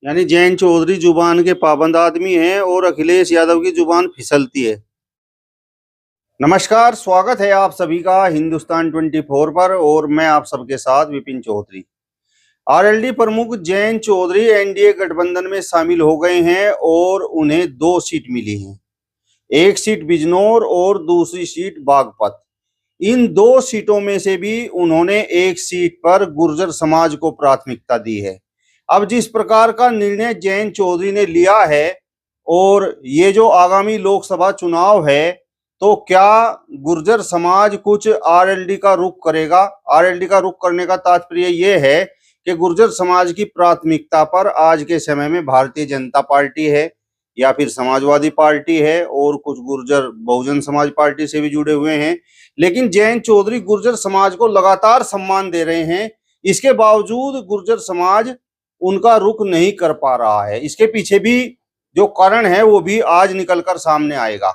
यानी जयंत चौधरी जुबान के पाबंद आदमी हैं और अखिलेश यादव की जुबान फिसलती है। नमस्कार, स्वागत है आप सभी का हिंदुस्तान 24 पर और मैं आप सबके साथ विपिन चौधरी। आरएलडी प्रमुख जयंत चौधरी एनडीए गठबंधन में शामिल हो गए हैं और उन्हें 2 सीट मिली हैं। एक सीट बिजनौर और दूसरी सीट बागपत। इन 2 सीटों में से भी उन्होंने एक सीट पर गुर्जर समाज को प्राथमिकता दी है। अब जिस प्रकार का निर्णय जयंत चौधरी ने लिया है और ये जो आगामी लोकसभा चुनाव है, तो क्या गुर्जर समाज कुछ आरएलडी का रुख करेगा? आरएलडी का रुख करने का तात्पर्य ये है कि गुर्जर समाज की प्राथमिकता पर आज के समय में भारतीय जनता पार्टी है या फिर समाजवादी पार्टी है और कुछ गुर्जर बहुजन समाज पार्टी से भी जुड़े हुए हैं। लेकिन जयंत चौधरी गुर्जर समाज को लगातार सम्मान दे रहे हैं, इसके बावजूद गुर्जर समाज उनका रुख नहीं कर पा रहा है। इसके पीछे भी जो कारण है वो भी आज निकलकर सामने आएगा।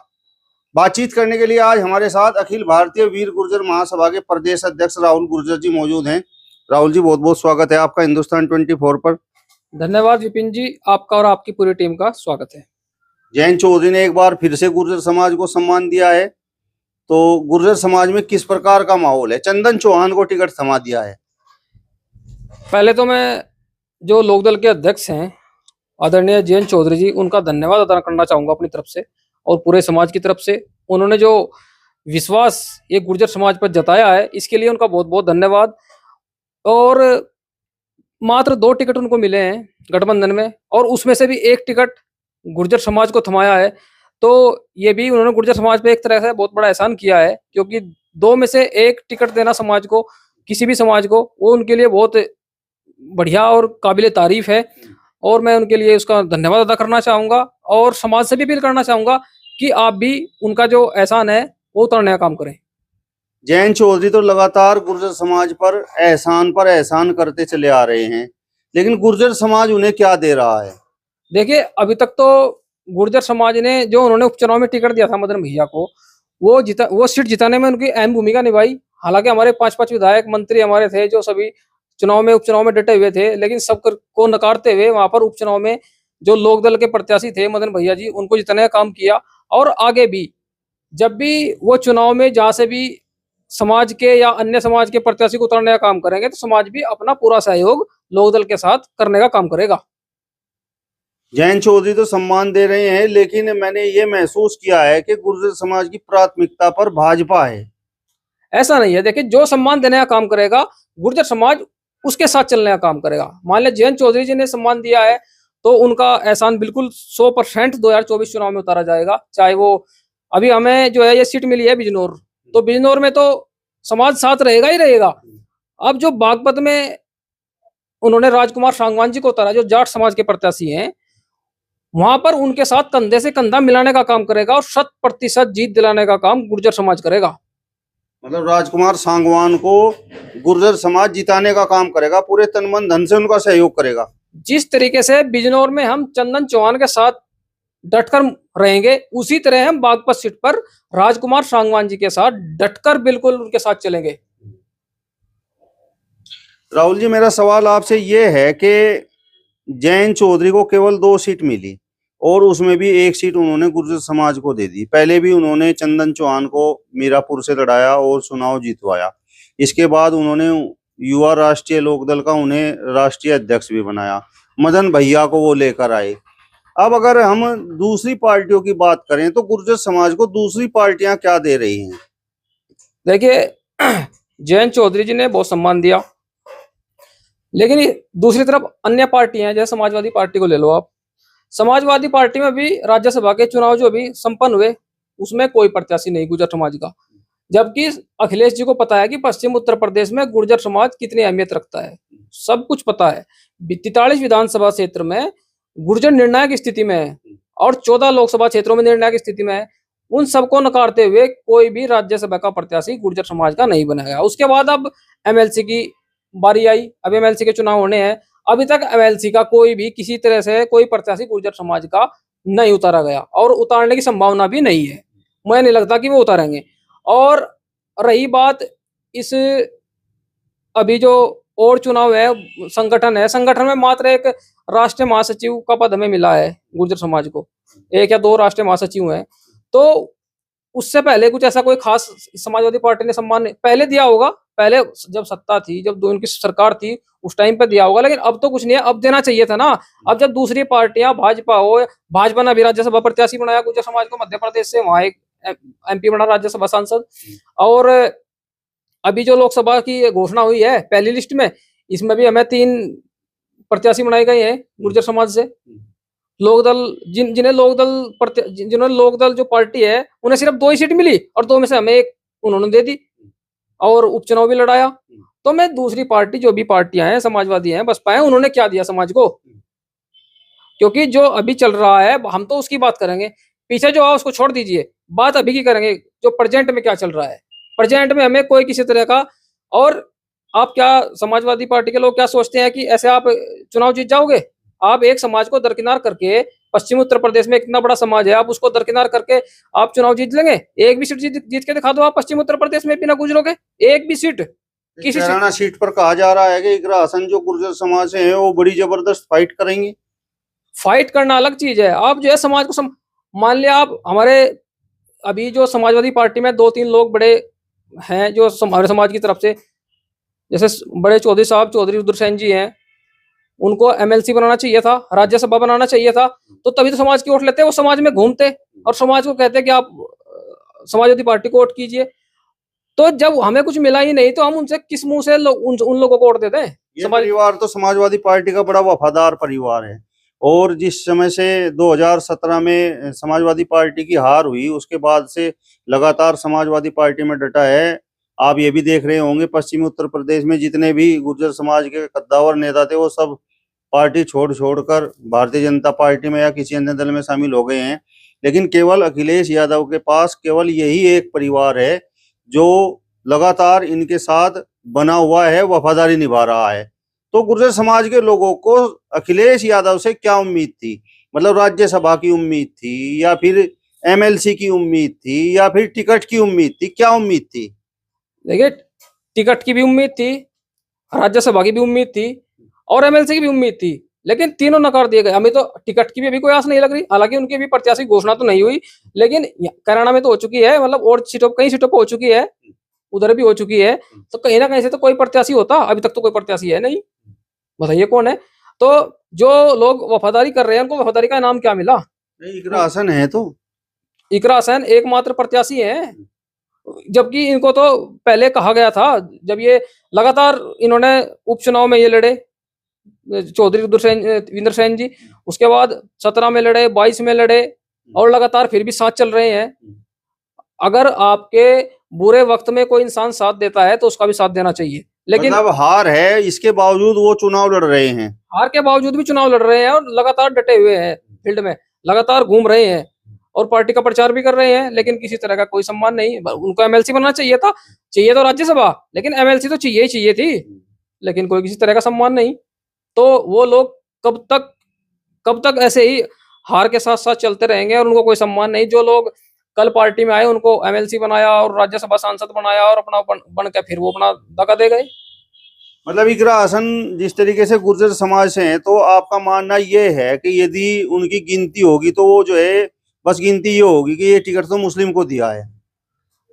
बातचीत करने के लिए आज हमारे साथ अखिल भारतीय वीर गुर्जर महासभा के प्रदेश अध्यक्ष राहुल गुर्जर जी मौजूद हैं। राहुल जी, बहुत बहुत स्वागत है आपका हिंदुस्तान 24 पर। धन्यवाद विपिन जी, आपका और आपकी पूरी टीम का स्वागत है। जयंत चौधरी ने एक बार फिर से गुर्जर समाज को सम्मान दिया है, तो गुर्जर समाज में किस प्रकार का माहौल है? चंदन चौहान को टिकट थमा दिया है। पहले तो मैं जो लोकदल के अध्यक्ष हैं आदरणीय जयंत चौधरी जी, उनका धन्यवाद अदा करना चाहूंगा अपनी तरफ से और पूरे समाज की तरफ से। उन्होंने जो विश्वास ये गुर्जर समाज पर जताया है, इसके लिए उनका बहुत बहुत धन्यवाद। और मात्र 2 टिकट उनको मिले हैं गठबंधन में और उसमें से भी 1 टिकट गुर्जर समाज को थमाया है। तो ये भी उन्होंने गुर्जर समाज पे एक तरह से बहुत बड़ा एहसान किया है, क्योंकि 2 में से 1 टिकट देना समाज को, किसी भी समाज को, वो उनके लिए बहुत बढ़िया और काबिले तारीफ है और मैं उनके लिए उसका धन्यवाद अदा करना चाहूंगा और समाज से भी अपील करना चाहूंगा कि आप भी उनका जो एहसान है वो उतारने का काम करें। जयंत चौधरी तो लगातार गुर्जर समाज पर एहसान करते चले आ रहे हैं, लेकिन गुर्जर समाज उन्हें क्या दे रहा है? देखिए, अभी तक तो गुर्जर समाज ने जो उन्होंने उपचुनाव में टिकट दिया था मदन भैया को, वो सीट जिताने में उनकी अहम भूमिका निभाई। हालांकि हमारे 5 विधायक मंत्री हमारे थे जो सभी उपचुनाव में डटे हुए थे, लेकिन सब को नकारते हुए वहां पर उपचुनाव में जो लोकदल के प्रत्याशी थे मदन भैया जी, उनको जिताने का काम किया। और आगे भी जब भी वो चुनाव में जहां से भी समाज के या अन्य समाज के प्रत्याशी को उतारने का काम करेंगे, तो समाज भी अपना पूरा सहयोग लोकदल के साथ करने का काम करेगा। जयंत चौधरी तो सम्मान दे रहे हैं, लेकिन मैंने ये महसूस किया है कि गुर्जर समाज की प्राथमिकता पर भाजपा है। ऐसा नहीं है। देखिए, जो सम्मान देने का काम करेगा गुर्जर समाज उसके साथ चलने का काम करेगा। मान लिया जयंत चौधरी जी ने सम्मान दिया है तो उनका एहसान बिल्कुल 100% 2024 चुनाव में उतारा जाएगा। चाहे वो अभी हमें जो है ये सीट मिली है बिजनौर, तो बिजनौर में तो समाज साथ रहेगा ही रहेगा। अब जो बागपत में उन्होंने राजकुमार सांगवान जी को उतारा, जो जाट समाज के प्रत्याशी हैं, वहां पर उनके साथ कंधे से कंधा मिलाने का काम करेगा और 100% जीत दिलाने का काम गुर्जर समाज करेगा। मतलब राजकुमार सांगवान को गुर्जर समाज जिताने का काम करेगा, पूरे तन मन धन से उनका सहयोग करेगा। जिस तरीके से बिजनौर में हम चंदन चौहान के साथ डटकर रहेंगे, उसी तरह हम बागपत सीट पर राजकुमार सांगवान जी के साथ डटकर बिल्कुल उनके साथ चलेंगे। राहुल जी, मेरा सवाल आपसे ये है कि जयंत चौधरी को केवल 2 सीट मिली और उसमें भी 1 सीट उन्होंने गुर्जर समाज को दे दी। पहले भी उन्होंने चंदन चौहान को मीरापुर से लड़ाया और चुनाव जीतवाया। इसके बाद उन्होंने युवा राष्ट्रीय लोकदल का उन्हें राष्ट्रीय अध्यक्ष भी बनाया। मदन भैया को वो लेकर आए। अब अगर हम दूसरी पार्टियों की बात करें तो गुर्जर समाज को दूसरी पार्टियां क्या दे रही हैं? देखिए, जयंत चौधरी जी ने बहुत सम्मान दिया, लेकिन दूसरी तरफ अन्य पार्टियां जैसे समाजवादी पार्टी को ले लो आप। समाजवादी पार्टी में भी राज्यसभा के चुनाव जो अभी संपन्न हुए, उसमें कोई प्रत्याशी नहीं गुर्जर समाज का, जबकि अखिलेश जी को पता है कि पश्चिम उत्तर प्रदेश में गुर्जर समाज कितनी अहमियत रखता है। सब कुछ पता है। 43 विधानसभा क्षेत्र में गुर्जर निर्णायक स्थिति में है और 14 लोकसभा क्षेत्रों में निर्णायक स्थिति में है। उन सबको नकारते हुए कोई भी राज्यसभा का प्रत्याशी गुर्जर समाज का नहीं बना गया। उसके बाद अब एमएलसी की बारी आई। अब एमएलसी के चुनाव होने हैं। अभी तक एमएलसी का कोई भी किसी तरह से कोई प्रत्याशी गुर्जर समाज का नहीं उतारा गया और उतारने की संभावना भी नहीं है। मुझे नहीं लगता कि वो उतारेंगे। और रही बात इस अभी जो और चुनाव है, संगठन है, संगठन में मात्र एक राष्ट्रीय महासचिव का पद हमें मिला है गुर्जर समाज को, 1 या 2 राष्ट्रीय महासचिव हैं। तो उससे पहले कुछ ऐसा कोई खास समाजवादी पार्टी ने सम्मान पहले दिया होगा, पहले जब सत्ता थी, जब उनकी सरकार थी उस टाइम पे दिया होगा, लेकिन अब तो कुछ नहीं है, अब देना चाहिए था ना। अब जब दूसरी पार्टियां, भाजपा हो, भाजपा ने भी राज्यसभा प्रत्याशी बनाया गुर्जर समाज को मध्य प्रदेश से, वहां एक MP बना राज्यसभा सांसद, और अभी जो लोकसभा की घोषणा हुई है पहली लिस्ट में, इसमें भी हमें 3 प्रत्याशी बनाए गए हैं गुर्जर समाज से। लोकदल जिन्होंने लोकदल जो पार्टी है उन्हें सिर्फ 2 ही सीट मिली, और 2 में से हमें 1 उन्होंने दे दी, और उपचुनाव भी लड़ाया। तो मैं दूसरी पार्टी, जो भी पार्टियां हैं, समाजवादी हैं, बसपा है, उन्होंने क्या दिया समाज को? क्योंकि जो अभी चल रहा है हम तो उसकी बात करेंगे, पीछे जो है उसको छोड़ दीजिए, बात अभी की करेंगे, जो प्रेजेंट में क्या चल रहा है। प्रेजेंट में हमें कोई किसी तरह का, और आप क्या समाजवादी पार्टी के लोग क्या सोचते हैं कि ऐसे आप चुनाव जीत जाओगे? आप एक समाज को दरकिनार करके, पश्चिमी उत्तर प्रदेश में इतना बड़ा समाज है, आप उसको दरकिनार करके आप चुनाव जीत लेंगे? एक भी सीट जीत के दिखा दो आप पश्चिमी उत्तर प्रदेश में, बिना गुजरोगे एक भी सीट। किसी कैराना सीट पर कहा जा रहा है कि इकरा हसन जो गुर्जर समाज से है वो बड़ी जबरदस्त फाइट करेंगे। फाइट करना अलग चीज है, आप जो है समाज को मान लिया आप हमारे अभी जो समाजवादी पार्टी में 2-3 लोग बड़े हैं जो हमारे समाज की तरफ से, जैसे बड़े चौधरी साहब, चौधरी रुद्रसेन जी हैं, उनको MLC बनाना चाहिए था, राज्यसभा बनाना चाहिए था, तो तभी तो समाज की वोट लेते। वो समाज में घूमते और समाज को कहते कि आप समाजवादी पार्टी को वोट कीजिए। तो जब हमें कुछ मिला ही नहीं तो हम उनसे किस मुंह से उन लोगों को वोट देते हैं? ये परिवार तो समाजवादी पार्टी का बड़ा वफादार परिवार है, और जिस समय से 2017 में समाजवादी पार्टी की हार हुई उसके बाद से लगातार समाजवादी पार्टी में डटा है। आप ये भी देख रहे होंगे पश्चिमी उत्तर प्रदेश में जितने भी गुर्जर समाज के कद्दावर नेता थे वो सब पार्टी छोड़कर भारतीय जनता पार्टी में या किसी अन्य दल में शामिल हो गए हैं। लेकिन केवल अखिलेश यादव के पास केवल यही एक परिवार है जो लगातार इनके साथ बना हुआ है, वफादारी निभा रहा है। तो गुर्जर समाज के लोगों को अखिलेश यादव से क्या उम्मीद थी? मतलब राज्यसभा की उम्मीद थी, या फिर MLC की उम्मीद थी, या फिर टिकट की उम्मीद थी? क्या उम्मीद थी? देखिए, टिकट की भी उम्मीद थी, राज्यसभा की भी उम्मीद थी, और MLC की भी उम्मीद थी, लेकिन तीनों नकार दिए गए। हमें तो टिकट की भी अभी कोई आस नहीं लग रही, हालांकि उनकी भी प्रत्याशी घोषणा तो नहीं हुई, लेकिन कैराना में तो हो चुकी है, मतलब और कई सीटों पर हो चुकी है, उधर भी हो चुकी है। तो कहीं ना कहीं से तो कोई प्रत्याशी होता, अभी तक तो कोई प्रत्याशी है नहीं, बताइए कौन है? तो जो लोग वफादारी कर रहे हैं उनको वफादारी का नाम क्या मिला? इकरा हसन है, तो इकरा हसन एकमात्र प्रत्याशी है, जबकि इनको तो पहले कहा गया था, जब ये लगातार इन्होंने उपचुनाव में ये लड़े, चौधरी रुद्रसेन सेन जी, उसके बाद 17 में लड़े, 22 में लड़े, और लगातार फिर भी साथ चल रहे हैं। अगर आपके बुरे वक्त में कोई इंसान साथ देता है तो उसका भी साथ देना चाहिए, लेकिन मतलब हार है इसके बावजूद वो चुनाव लड़ रहे हैं। हार के बावजूद भी चुनाव लड़ रहे हैं और लगातार डटे हुए हैं, फील्ड में लगातार घूम रहे हैं और पार्टी का प्रचार भी कर रहे हैं, लेकिन किसी तरह का कोई सम्मान नहीं। उनको MLC बनना चाहिए था, चाहिए तो राज्यसभा, लेकिन MLC तो चाहिए थी, लेकिन कोई किसी तरह का सम्मान नहीं। तो वो लोग कब तक ऐसे ही हार के साथ साथ चलते रहेंगे और उनको कोई सम्मान नहीं। जो लोग कल पार्टी में आए उनको MLC बनाया और राज्यसभा सांसद बनाया और अपना बन के फिर वो अपना दगा दे गए। मतलब इकरा हसन जिस तरीके से गुर्जर समाज से हैं, तो आपका मानना ये है कि यदि उनकी गिनती होगी तो वो जो है बस गिनती ये होगी कि ये टिकट तो मुस्लिम को दिया है।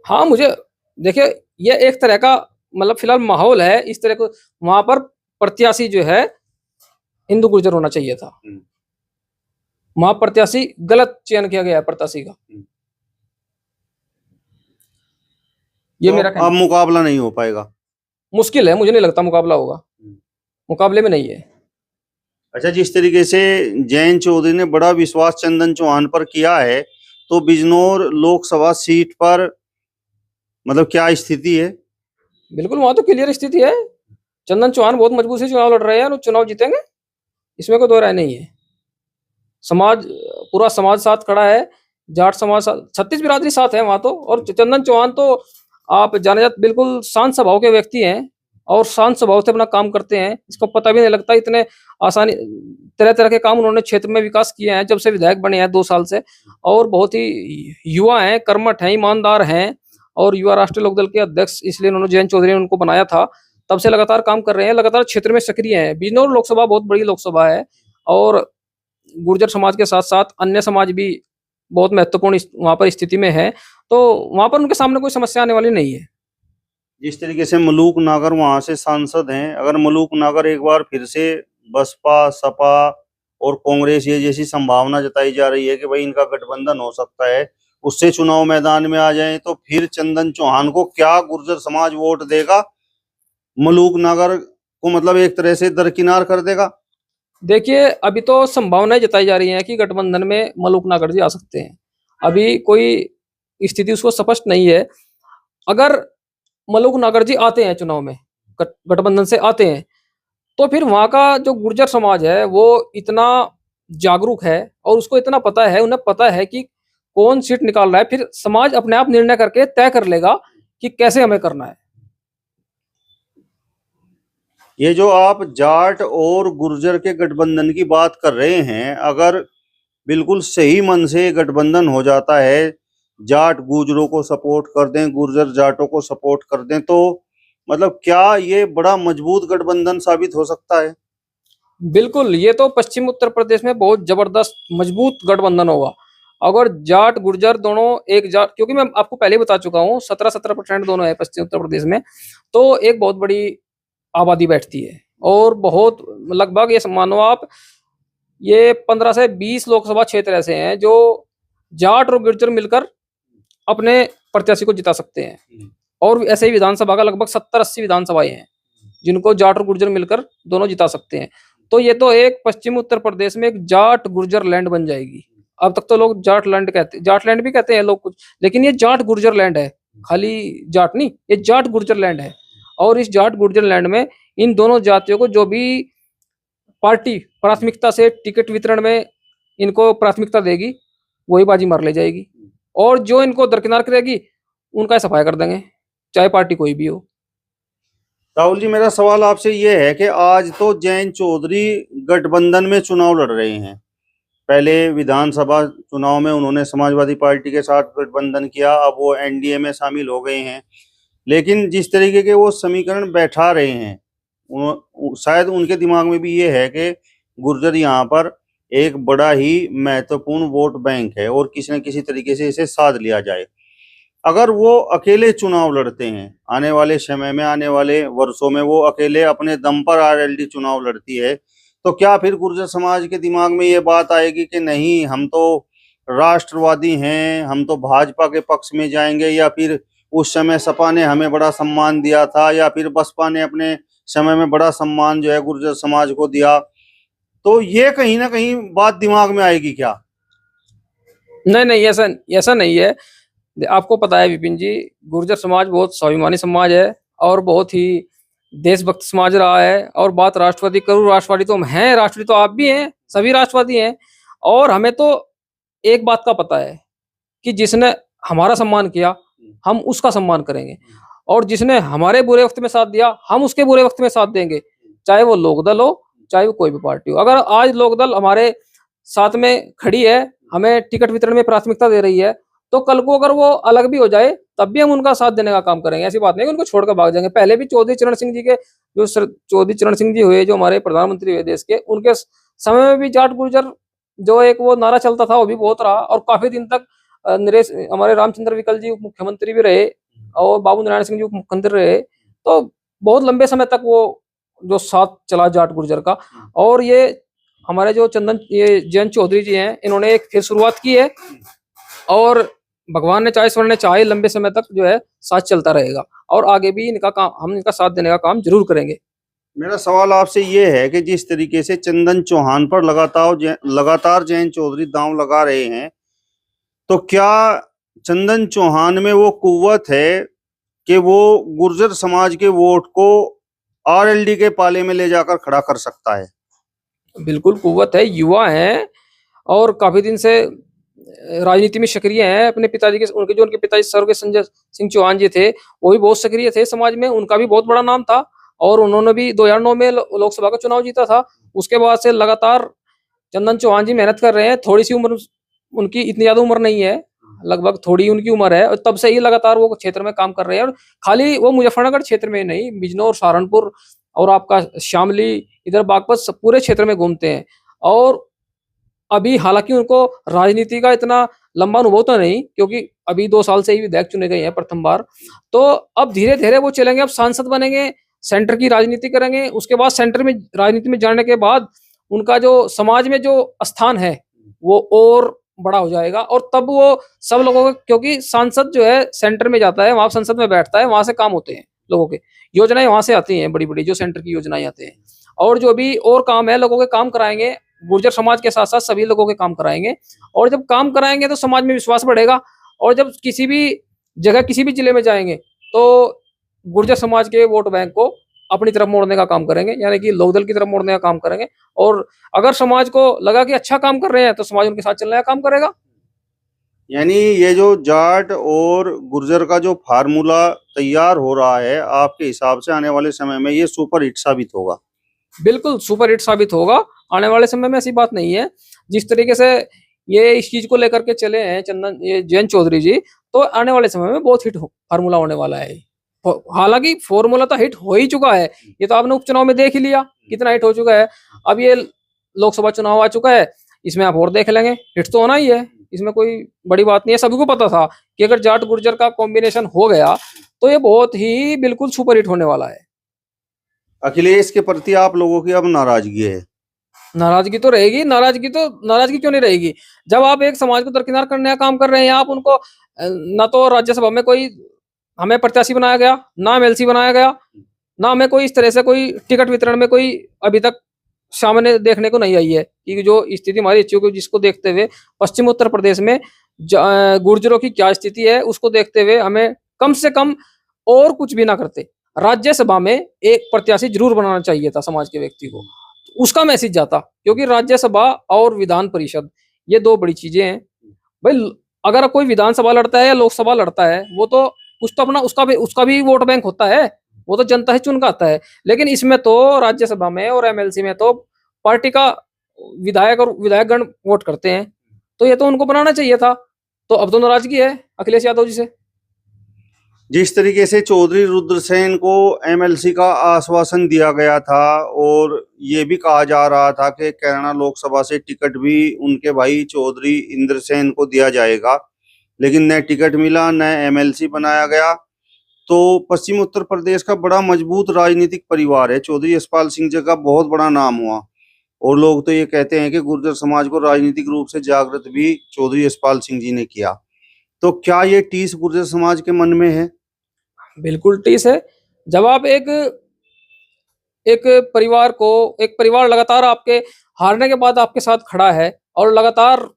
हाँ, मुझे देखिए, ये एक तरह का मतलब फिलहाल माहौल है इस तरह को, वहां पर प्रत्याशी जो है हिंदू गुर्जर होना चाहिए था, वहां प्रत्याशी गलत चयन किया गया है प्रत्याशी का। ये तो मेरा अब मुकाबला नहीं हो पाएगा, मुश्किल है, मुझे नहीं लगता मुकाबला होगा, मुकाबले में नहीं है। अच्छा, जिस तरीके से जयंत चौधरी ने बड़ा विश्वास चंदन चौहान पर किया है, तो बिजनौर लोकसभा सीट पर मतलब क्या स्थिति है? बिल्कुल वहां तो क्लियर स्थिति है, चंदन चौहान बहुत मजबूत से चुनाव लड़ रहे हैं और चुनाव जीतेंगे, इसमें कोई दो राय नहीं है। समाज, पूरा समाज साथ खड़ा है, जाट समाज 36 बिरादरी साथ है वहां तो। और चंदन चौहान तो आप जाने जाते बिल्कुल शांत स्वभाव के व्यक्ति हैं और शांत स्वभाव से अपना काम करते हैं, इसको पता भी नहीं लगता, इतने आसानी तरह तरह के काम उन्होंने क्षेत्र में विकास किए हैं जब से विधायक बने हैं 2 साल से। और बहुत ही युवा हैं, कर्मठ हैं, ईमानदार हैं और युवा राष्ट्रीय लोकदल के अध्यक्ष, इसलिए उन्होंने जयंत चौधरी ने उनको बनाया था। तब से लगातार काम कर रहे हैं, लगातार क्षेत्र में सक्रिय हैं। बिजनौर लोकसभा बहुत बड़ी लोकसभा है और गुर्जर समाज के साथ साथ अन्य समाज भी बहुत महत्वपूर्ण वहां पर स्थिति में है, तो वहां पर उनके सामने कोई समस्या आने वाली नहीं है। जिस तरीके से मलूक नागर वहां से सांसद हैं, अगर मलूक नागर एक बार फिर से बसपा, सपा और कांग्रेस ये जैसी संभावना जताई जा रही है कि भाई इनका गठबंधन हो सकता है, उससे चुनाव मैदान में आ जाए, तो फिर चंदन चौहान को क्या गुर्जर समाज वोट देगा? मलूक नागर को मतलब एक तरह से दरकिनार कर देगा। देखिए, अभी तो संभावनाएं जताई जा रही हैं कि गठबंधन में मलूक नागर जी आ सकते हैं। अभी कोई स्थिति उसको स्पष्ट नहीं है। अगर मलूक नागर जी आते हैं चुनाव में, गठबंधन से आते हैं, तो फिर वहां का जो गुर्जर समाज है वो इतना जागरूक है और उसको इतना पता है, उन्हें पता है कि कौन सीट निकाल रहा है, फिर समाज अपने आप निर्णय करके तय कर लेगा कि कैसे हमें करना है। ये जो आप जाट और गुर्जर के गठबंधन की बात कर रहे हैं, अगर बिल्कुल सही मन से गठबंधन हो जाता है, जाट गुर्जरों को सपोर्ट कर दें, गुर्जर जाटों को सपोर्ट कर दें, तो मतलब क्या ये बड़ा मजबूत गठबंधन साबित हो सकता है? बिल्कुल, ये तो पश्चिम उत्तर प्रदेश में बहुत जबरदस्त मजबूत गठबंधन होगा। अगर जाट गुर्जर दोनों एक जाट, क्योंकि मैं आपको पहले ही बता चुका हूँ 17-17% दोनों है पश्चिम उत्तर प्रदेश में, तो एक बहुत बड़ी आबादी बैठती है और बहुत लगभग ये मानो आप, ये 15 से 20 लोकसभा क्षेत्र ऐसे हैं जो जाट और गुर्जर मिलकर अपने प्रत्याशी को जिता सकते हैं। और ऐसे ही विधानसभा का लगभग 70-80 विधानसभाएं हैं जिनको जाट और गुर्जर मिलकर दोनों जिता सकते हैं। तो ये तो एक पश्चिम उत्तर प्रदेश में एक जाट गुर्जर लैंड बन जाएगी। अब तक तो लोग जाट लैंड कहते, जाट लैंड भी कहते हैं लोग कुछ, लेकिन ये जाट गुर्जर लैंड है, खाली जाट नहीं, ये जाट गुर्जर लैंड है। और इस जाट गुर्जर लैंड में इन दोनों जातियों को जो भी पार्टी प्राथमिकता से टिकट वितरण में इनको प्राथमिकता देगी वही बाजी मार ले जाएगी, और जो इनको दरकिनार करेगी उनका सफाया कर देंगे, चाहे पार्टी कोई भी हो। राहुल जी, मेरा सवाल आपसे ये है कि आज तो जयंत चौधरी गठबंधन में चुनाव लड़ रहे हैं। पहले विधानसभा चुनाव में उन्होंने समाजवादी पार्टी के साथ गठबंधन किया, अब वो एनडीए में शामिल हो गए हैं। लेकिन जिस तरीके के वो समीकरण बैठा रहे हैं, शायद उनके दिमाग में भी ये है कि गुर्जर यहाँ पर एक बड़ा ही महत्वपूर्ण वोट बैंक है और किसी न किसी तरीके से इसे साध लिया जाए। अगर वो अकेले चुनाव लड़ते हैं, आने वाले समय में, आने वाले वर्षों में वो अकेले अपने दम पर आरएलडी चुनाव लड़ती है, तो क्या फिर गुर्जर समाज के दिमाग में ये बात आएगी कि नहीं, हम तो राष्ट्रवादी हैं, हम तो भाजपा के पक्ष में जाएंगे, या फिर उस समय सपा ने हमें बड़ा सम्मान दिया था, या फिर बसपा ने अपने समय में बड़ा सम्मान जो है गुर्जर समाज को दिया, तो ये कहीं ना कहीं बात दिमाग में आएगी क्या? नहीं नहीं, ऐसा ऐसा नहीं है। आपको पता है विपिन जी, गुर्जर समाज बहुत स्वाभिमानी समाज है और बहुत ही देशभक्त समाज रहा है। और बात राष्ट्रवादी करूँ, राष्ट्रवादी तो हम हैं, राष्ट्रवादी तो आप भी हैं, सभी राष्ट्रवादी हैं। और हमें तो एक बात का पता है कि जिसने हमारा सम्मान किया हम उसका सम्मान करेंगे, और जिसने हमारे बुरे वक्त में साथ दिया हम उसके बुरे वक्त में साथ देंगे, चाहे वो लोकदल हो चाहे वो कोई भी पार्टी हो। अगर आज लोकदल हमारे साथ में खड़ी है, हमें टिकट वितरण में प्राथमिकता दे रही है, तो कल को अगर वो अलग भी हो जाए तब भी हम उनका साथ देने का काम करेंगे। ऐसी बात नहीं कि उनको छोड़कर भाग जाएंगे। पहले भी चौधरी चरण सिंह जी के चौधरी चरण सिंह जी हुए जो हमारे प्रधानमंत्री हुए देश के, उनके समय में भी जाट गुर्जर जो एक वो नारा चलता था वो भी बहुत रहा, और काफी दिन तक नरेश हमारे रामचंद्र विकल जी उप मुख्यमंत्री भी रहे और बाबू नारायण सिंह जी उप मुख्यमंत्री रहे, तो बहुत लंबे समय तक वो जो साथ चला जाट गुर्जर का। और ये हमारे जो ये जयंत चौधरी जी हैं, इन्होंने एक फिर शुरुआत की है, और भगवान ने चाहे, ईश्वर ने चाहे, लंबे समय तक जो है साथ चलता रहेगा, और आगे भी इनका काम, हम इनका साथ देने का काम जरूर करेंगे। मेरा सवाल आपसे ये है कि जिस तरीके से चंदन चौहान पर लगातार जयंत चौधरी दांव लगा रहे हैं, तो क्या चंदन चौहान में वो कुव्वत है कि वो गुर्जर समाज के वोट को आरएलडी के पाले में ले जाकर खड़ा कर सकता है? बिल्कुल कुव्वत है, युवा हैं और काफी दिन से राजनीति में सक्रिय हैं। अपने पिताजी के, उनके पिताजी स्वर्गीय संजय सिंह चौहान जी थे, वो भी बहुत सक्रिय थे समाज में, उनका भी बहुत बड़ा नाम था, और उन्होंने भी 2009 में लोकसभा का चुनाव जीता था। उसके बाद से लगातार चंदन चौहान जी मेहनत कर रहे हैं। थोड़ी सी उम्र उनकी, इतनी ज्यादा उम्र नहीं है, लगभग थोड़ी उनकी उम्र है और तब से ही लगातार वो क्षेत्र में काम कर रहे हैं। और खाली वो मुजफ्फरनगर क्षेत्र में ही नहीं, बिजनौर, सहारनपुर और आपका शामली, इधर बागपत पूरे क्षेत्र में घूमते हैं। और अभी हालांकि उनको राजनीति का इतना लंबा अनुभव तो नहीं, क्योंकि अभी 2 साल से ही विधायक चुने गए हैं प्रथम बार। तो अब धीरे धीरे वो चलेंगे, अब सांसद बनेंगे, सेंटर की राजनीति करेंगे। उसके बाद सेंटर में राजनीति में जाने के बाद उनका जो समाज में जो स्थान है वो और बड़ा हो जाएगा। और तब वो सब लोगों को, क्योंकि सांसद जो है सेंटर में जाता है, वहां संसद में बैठता है, वहां से काम होते हैं लोगों के, योजनाएं वहां से आती हैं, बड़ी बड़ी जो सेंटर की योजनाएं आती हैं। और जो भी और काम है लोगों के काम कराएंगे, गुर्जर समाज के साथ साथ सभी लोगों के काम कराएंगे। और जब काम कराएंगे तो समाज में विश्वास बढ़ेगा। और जब किसी भी जगह, किसी भी जिले में जाएंगे तो गुर्जर समाज के वोट बैंक को अपनी तरफ मोड़ने का काम करेंगे, यानी कि लोकदल की तरफ मोड़ने का काम करेंगे। और अगर समाज को लगा कि अच्छा काम कर रहे हैं तो समाज उनके साथ चलने का काम करेगा। यानी ये जो जाट और गुर्जर का जो फार्मूला तैयार हो रहा है, आपके हिसाब से आने वाले समय में ये सुपर हिट साबित होगा? बिल्कुल सुपर हिट साबित होगा आने वाले समय में, ऐसी बात नहीं है। जिस तरीके से ये इस चीज को लेकर के चले हैं चंदन, ये जयंत चौधरी जी, तो आने वाले समय में बहुत हिट फार्मूला होने वाला है। हालांकि फॉर्मूला तो हिट हो ही चुका है, ये तो आपने उपचुनाव में देख ही लिया कितना हिट हो चुका है। अब ये लोकसभा चुनाव आ चुका है, इसमें आप और देख लेंगे, हिट तो होना ही है, इसमें कोई बड़ी बात नहीं है। सभी को पता था कि अगर जाट गुर्जर का कॉम्बिनेशन हो गया तो ये बहुत ही बिल्कुल सुपर हिट होने वाला है। अखिलेश के प्रति आप लोगों की अब नाराजगी है? नाराजगी तो रहेगी, नाराजगी क्यों नहीं रहेगी? जब आप एक समाज को दरकिनार करने का काम कर रहे हैं, आप उनको ना तो राज्यसभा में कोई हमें प्रत्याशी बनाया गया, ना एमएलसी बनाया गया, ना हमें कोई इस तरह से कोई टिकट वितरण में कोई अभी तक सामने देखने को नहीं आई है कि जो स्थिति हमारी अच्छी हो, जिसको देखते हुए पश्चिम उत्तर प्रदेश में गुर्जरों की क्या स्थिति है, उसको देखते हुए हमें कम से कम और कुछ भी ना करते, राज्यसभा में एक प्रत्याशी जरूर बनाना चाहिए था समाज के व्यक्ति को, उसका मैसेज जाता। क्योंकि राज्यसभा और विधान परिषद ये 2 बड़ी चीजें हैं भाई। अगर कोई विधानसभा लड़ता है या लोकसभा लड़ता है, वो तो कुछ तो अपना उसका भी वोट बैंक होता है, वो तो जनता ही चुन के आता है। लेकिन इसमें तो राज्यसभा में और एमएलसी में तो पार्टी का विधायक और विधायकगण वोट करते हैं, तो ये तो उनको बनाना चाहिए था। तो अब तो नाराजगी है अखिलेश यादव जी से। जिस तरीके से चौधरी रुद्रसेन को एमएलसी का आश्वासन दिया गया था और ये भी कहा जा रहा था कि कैराना लोकसभा से टिकट भी उनके भाई चौधरी इंद्रसेन को दिया जाएगा, लेकिन न टिकट मिला न एमएलसी बनाया गया। तो पश्चिम उत्तर प्रदेश का बड़ा मजबूत राजनीतिक परिवार है, चौधरी यशपाल सिंह जी का बहुत बड़ा नाम हुआ। और लोग तो ये कहते हैं कि गुर्जर समाज को राजनीतिक रूप से जागृत भी चौधरी यशपाल सिंह जी ने किया। तो क्या ये टीस गुर्जर समाज के मन में है? बिल्कुल टीस है। जब आप एक परिवार लगातार आपके हारने के बाद आपके साथ खड़ा है और लगातार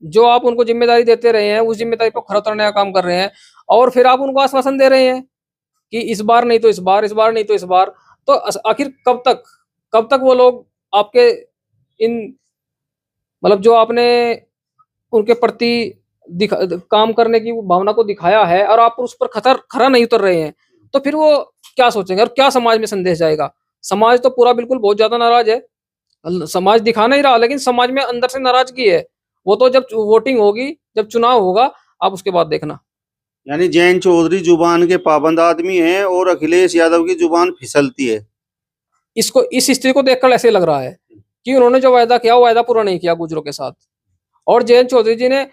जो आप उनको जिम्मेदारी देते रहे हैं, उस जिम्मेदारी को खरा उतरने का काम कर रहे हैं, और फिर आप उनको आश्वासन दे रहे हैं कि इस बार नहीं तो इस बार, इस बार नहीं तो इस बार, तो आखिर कब तक वो लोग आपके इन मतलब जो आपने उनके प्रति काम करने की भावना को दिखाया है और आप उस पर खरा नहीं उतर रहे हैं, तो फिर वो क्या सोचेंगे और क्या समाज में संदेश जाएगा? समाज तो पूरा बिल्कुल बहुत ज्यादा नाराज है। समाज दिखा नहीं रहा, लेकिन समाज में अंदर से नाराजगी है। वो तो जब वोटिंग होगी, जब चुनाव होगा, आप उसके बाद देखना। यानी जयंत चौधरी जुबान के पाबंद आदमी हैं और अखिलेश यादव की जुबान फिसलती है। इस स्थिति को देखकर ऐसे लग रहा है कि उन्होंने जो वायदा किया वो वायदा पूरा नहीं किया गुर्जरों के साथ। और जयंत चौधरी जी ने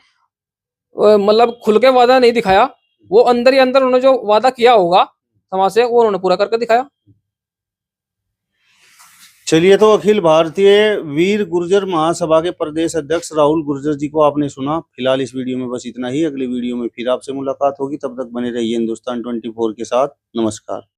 मतलब खुल के वादा नहीं दिखाया, वो अंदर ही अंदर उन्होंने जो वादा किया होगा समाज से, वो उन्होंने पूरा करके दिखाया। चलिए, तो अखिल भारतीय वीर गुर्जर महासभा के प्रदेश अध्यक्ष राहुल गुर्जर जी को आपने सुना। फिलहाल इस वीडियो में बस इतना ही। अगली वीडियो में फिर आपसे मुलाकात होगी, तब तक बने रहिए हिंदुस्तान 24 के साथ। नमस्कार।